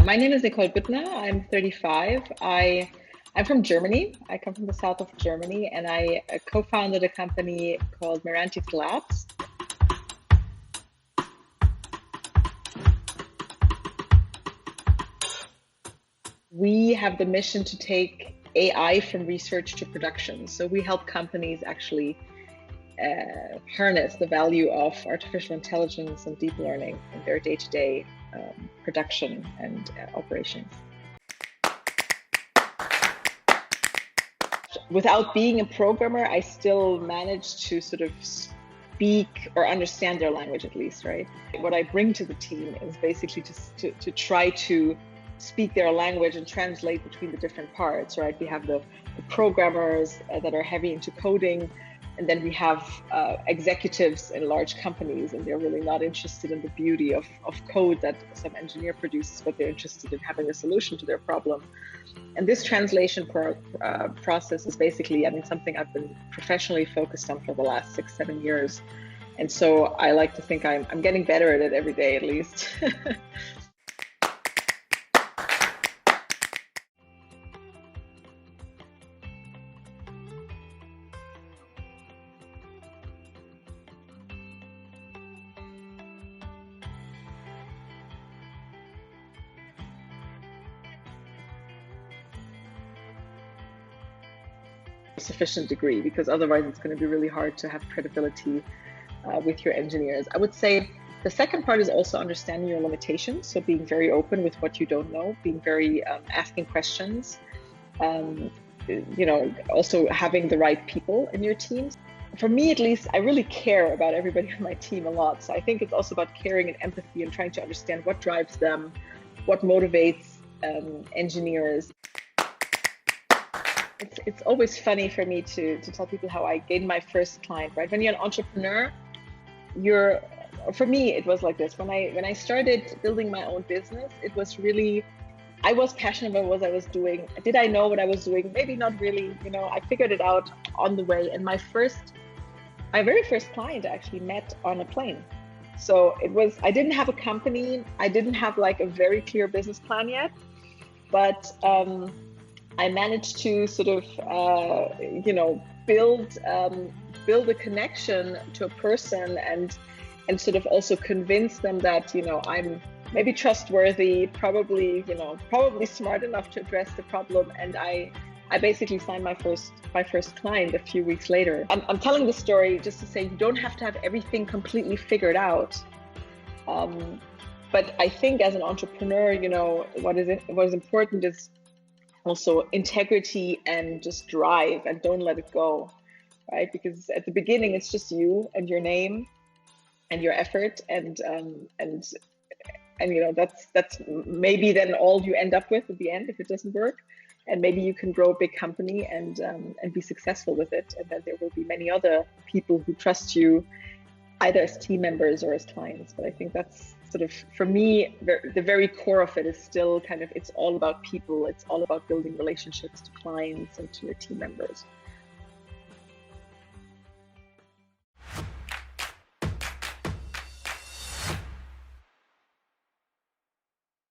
My name is Nicole Büttner. I'm 35. I'm from Germany. I come from the south of Germany, and I co-founded a company called Merantix Labs. We have the mission to take AI from research to production. So we help companies actually harness the value of artificial intelligence and deep learning in their day-to-day production and operations. Without being a programmer, I still manage to sort of speak or understand their language at least, right? What I bring to the team is basically to try to speak their language and translate between the different parts, right? We have the programmers that are heavy into coding, and then we have executives in large companies, and they're really not interested in the beauty of code that some engineer produces, but they're interested in having a solution to their problem. And this translation process is basically, something I've been professionally focused on for the last 6-7 years. And so I like to think I'm getting better at it every day, at least. Sufficient degree, because otherwise it's going to be really hard to have credibility with your engineers. I would say the second part is also understanding your limitations. So being very open with what you don't know, being very asking questions, also having the right people in your teams. For me, at least, I really care about everybody on my team a lot. So I think it's also about caring and empathy and trying to understand what drives them, what motivates engineers. It's always funny for me to tell people how I gained my first client, right? When you're an entrepreneur, for me, it was like this. When I started building my own business, it was really, I was passionate about what I was doing. Did I know what I was doing? Maybe not really, I figured it out on the way. And my very first client I actually met on a plane. So I didn't have a company. I didn't have like a very clear business plan yet, but I managed to sort of, build a connection to a person and sort of also convince them that, I'm maybe trustworthy, probably smart enough to address the problem. And I basically signed my first client a few weeks later. I'm telling this story just to say you don't have to have everything completely figured out. But I think as an entrepreneur, what is important is also integrity and just drive, and don't let it go, right? Because at the beginning it's just you and your name and your effort, and that's maybe then all you end up with at the end if it doesn't work. And maybe you can grow a big company and be successful with it, and then there will be many other people who trust you either as team members or as clients. But I think that's sort of, for me, the very core of it is still kind of, it's all about people. It's all about building relationships to clients and to your team members.